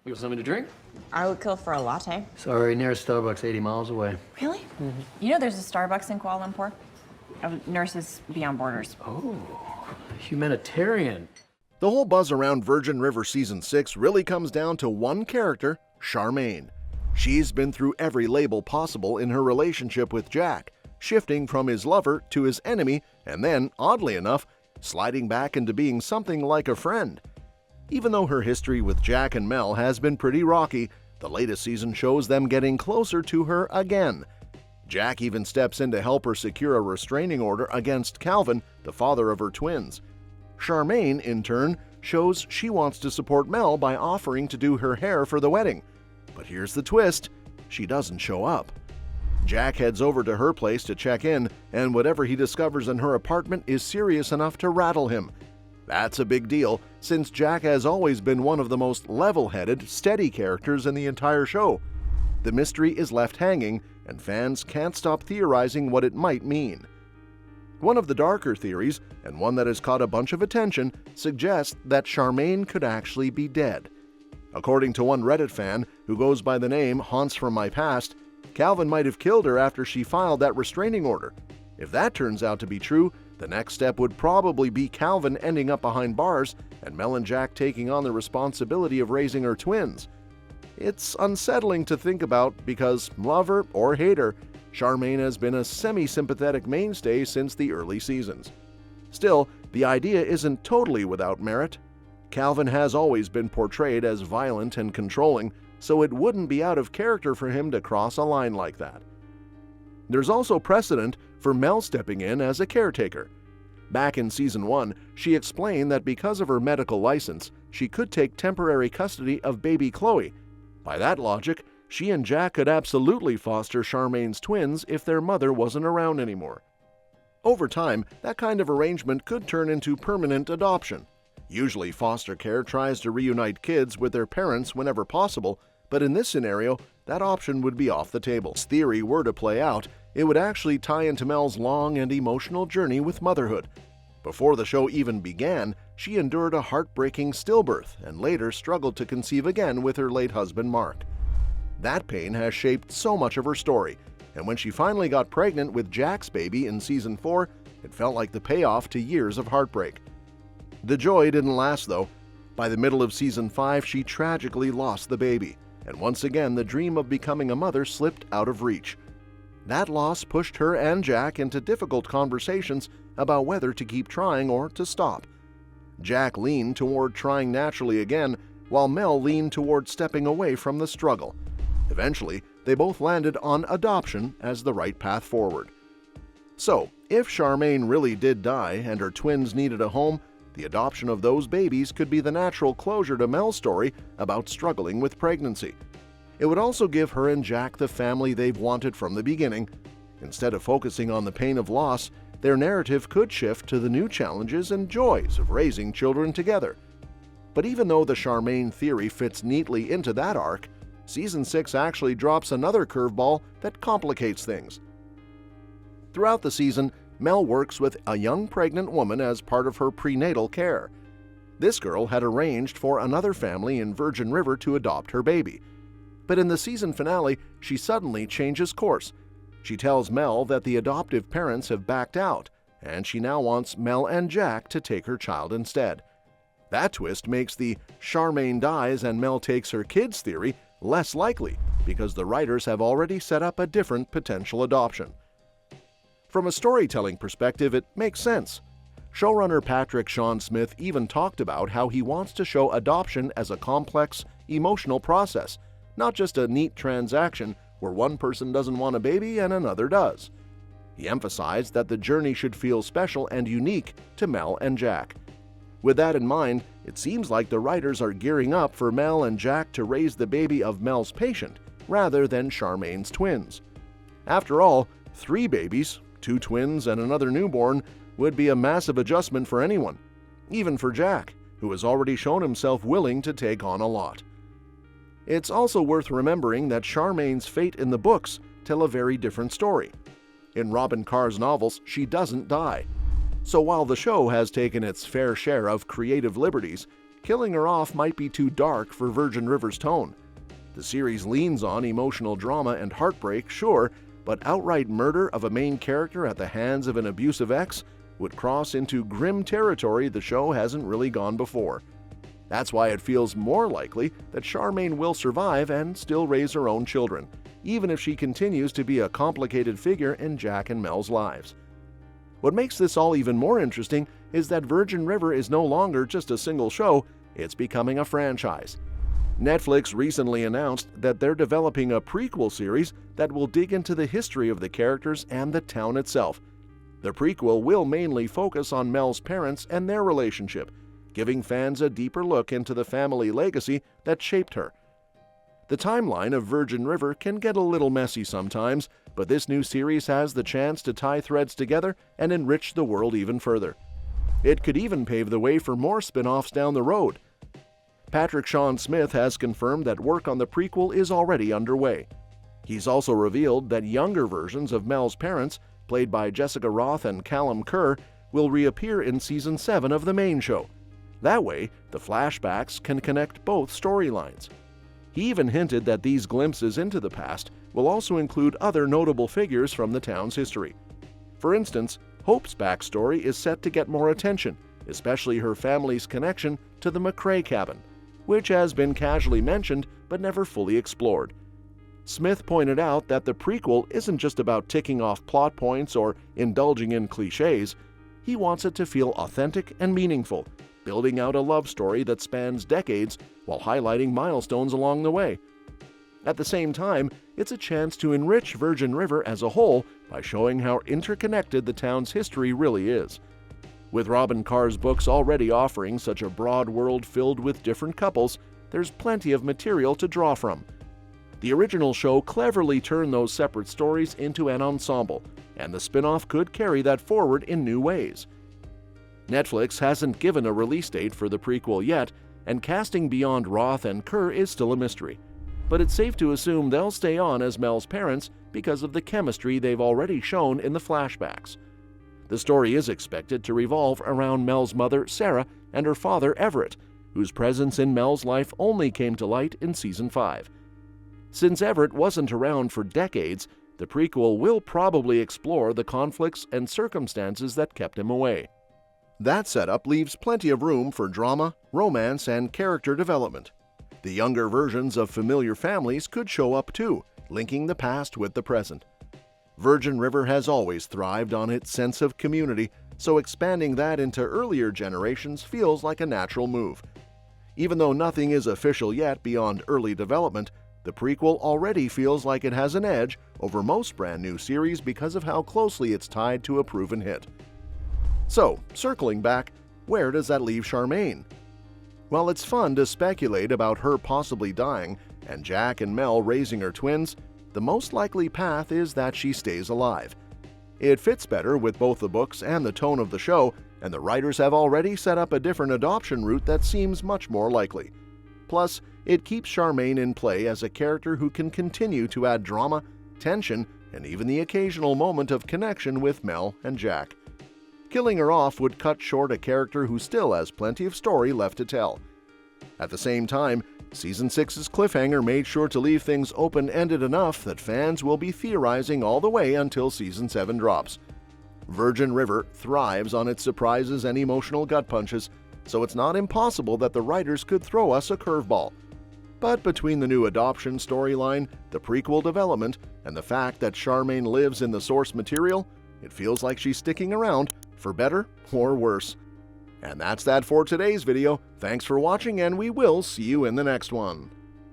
You want something to drink? I would kill for a latte. Sorry, nearest Starbucks 80 miles away. Really? Mm-hmm. You know there's a Starbucks in Kuala Lumpur? Of Nurses Beyond Borders. Oh, humanitarian. The whole buzz around Virgin River Season 6 really comes down to one character, Charmaine. She's been through every label possible in her relationship with Jack, shifting from his lover to his enemy, and then, oddly enough, sliding back into being something like a friend. Even though her history with Jack and Mel has been pretty rocky, the latest season shows them getting closer to her again. Jack even steps in to help her secure a restraining order against Calvin, the father of her twins. Charmaine, in turn, shows she wants to support Mel by offering to do her hair for the wedding. But here's the twist: she doesn't show up. Jack heads over to her place to check in, and whatever he discovers in her apartment is serious enough to rattle him. That's a big deal, since Jack has always been one of the most level-headed, steady characters in the entire show. The mystery is left hanging, and fans can't stop theorizing what it might mean. One of the darker theories, and one that has caught a bunch of attention, suggests that Charmaine could actually be dead. According to one Reddit fan, who goes by the name Haunts from My Past, Calvin might have killed her after she filed that restraining order. If that turns out to be true, the next step would probably be Calvin ending up behind bars and Mel and Jack taking on the responsibility of raising her twins. It's unsettling to think about because, love her or hate her, Charmaine has been a semi-sympathetic mainstay since the early seasons. Still, the idea isn't totally without merit. Calvin has always been portrayed as violent and controlling, so it wouldn't be out of character for him to cross a line like that. There's also precedent for Mel stepping in as a caretaker. Back in Season 1, she explained that because of her medical license, she could take temporary custody of baby Chloe. By that logic, she and Jack could absolutely foster Charmaine's twins if their mother wasn't around anymore. Over time, that kind of arrangement could turn into permanent adoption. Usually, foster care tries to reunite kids with their parents whenever possible, but in this scenario, that option would be off the table. If this theory were to play out, it would actually tie into Mel's long and emotional journey with motherhood. Before the show even began, she endured a heartbreaking stillbirth and later struggled to conceive again with her late husband Mark. That pain has shaped so much of her story, and when she finally got pregnant with Jack's baby in Season 4, it felt like the payoff to years of heartbreak. The joy didn't last, though. By the middle of Season 5, she tragically lost the baby, and once again the dream of becoming a mother slipped out of reach. That loss pushed her and Jack into difficult conversations about whether to keep trying or to stop. Jack leaned toward trying naturally again, while Mel leaned toward stepping away from the struggle. Eventually, they both landed on adoption as the right path forward. So, if Charmaine really did die and her twins needed a home, the adoption of those babies could be the natural closure to Mel's story about struggling with pregnancy. It would also give her and Jack the family they've wanted from the beginning. Instead of focusing on the pain of loss, their narrative could shift to the new challenges and joys of raising children together. But even though the Charmaine theory fits neatly into that arc, Season 6 actually drops another curveball that complicates things. Throughout the season, Mel works with a young pregnant woman as part of her prenatal care. This girl had arranged for another family in Virgin River to adopt her baby. But in the season finale, she suddenly changes course. She tells Mel that the adoptive parents have backed out, and she now wants Mel and Jack to take her child instead. That twist makes the Charmaine dies and Mel takes her kids theory less likely, because the writers have already set up a different potential adoption. From a storytelling perspective, it makes sense. Showrunner Patrick Sean Smith even talked about how he wants to show adoption as a complex, emotional process, not just a neat transaction where one person doesn't want a baby and another does. He emphasized that the journey should feel special and unique to Mel and Jack. With that in mind, it seems like the writers are gearing up for Mel and Jack to raise the baby of Mel's patient rather than Charmaine's twins. After all, 3 babies, 2 twins and another newborn, would be a massive adjustment for anyone, even for Jack, who has already shown himself willing to take on a lot. It's also worth remembering that Charmaine's fate in the books tell a very different story. In Robyn Carr's novels, she doesn't die. So while the show has taken its fair share of creative liberties, killing her off might be too dark for Virgin River's tone. The series leans on emotional drama and heartbreak, sure, but outright murder of a main character at the hands of an abusive ex would cross into grim territory the show hasn't really gone before. That's why it feels more likely that Charmaine will survive and still raise her own children, even if she continues to be a complicated figure in Jack and Mel's lives. What makes this all even more interesting is that Virgin River is no longer just a single show, it's becoming a franchise. Netflix recently announced that they're developing a prequel series that will dig into the history of the characters and the town itself. The prequel will mainly focus on Mel's parents and their relationship, giving fans a deeper look into the family legacy that shaped her. The timeline of Virgin River can get a little messy sometimes, but this new series has the chance to tie threads together and enrich the world even further. It could even pave the way for more spin-offs down the road. Patrick Sean Smith has confirmed that work on the prequel is already underway. He's also revealed that younger versions of Mel's parents, played by Jessica Roth and Callum Kerr, will reappear in Season 7 of the main show. That way, the flashbacks can connect both storylines. He even hinted that these glimpses into the past will also include other notable figures from the town's history. For instance, Hope's backstory is set to get more attention, especially her family's connection to the McCrae cabin, which has been casually mentioned but never fully explored. Smith pointed out that the prequel isn't just about ticking off plot points or indulging in cliches. He wants it to feel authentic and meaningful, building out a love story that spans decades while highlighting milestones along the way. At the same time, it's a chance to enrich Virgin River as a whole by showing how interconnected the town's history really is. With Robyn Carr's books already offering such a broad world filled with different couples, there's plenty of material to draw from. The original show cleverly turned those separate stories into an ensemble, and the spin-off could carry that forward in new ways. Netflix hasn't given a release date for the prequel yet, and casting beyond Roth and Kerr is still a mystery. But it's safe to assume they'll stay on as Mel's parents because of the chemistry they've already shown in the flashbacks. The story is expected to revolve around Mel's mother, Sarah, and her father, Everett, whose presence in Mel's life only came to light in Season 5. Since Everett wasn't around for decades, the prequel will probably explore the conflicts and circumstances that kept him away. That setup leaves plenty of room for drama, romance, and character development. The younger versions of familiar families could show up too, linking the past with the present. Virgin River has always thrived on its sense of community, so expanding that into earlier generations feels like a natural move. Even though nothing is official yet beyond early development, the prequel already feels like it has an edge over most brand new series because of how closely it's tied to a proven hit. So, circling back, where does that leave Charmaine? While it's fun to speculate about her possibly dying and Jack and Mel raising her twins, the most likely path is that she stays alive. It fits better with both the books and the tone of the show, and the writers have already set up a different adoption route that seems much more likely. Plus, it keeps Charmaine in play as a character who can continue to add drama, tension, and even the occasional moment of connection with Mel and Jack. Killing her off would cut short a character who still has plenty of story left to tell. At the same time, Season 6's cliffhanger made sure to leave things open-ended enough that fans will be theorizing all the way until Season 7 drops. Virgin River thrives on its surprises and emotional gut punches, so it's not impossible that the writers could throw us a curveball. But between the new adoption storyline, the prequel development, and the fact that Charmaine lives in the source material, it feels like she's sticking around, for better or worse. And that's that for today's video. Thanks for watching, and we will see you in the next one.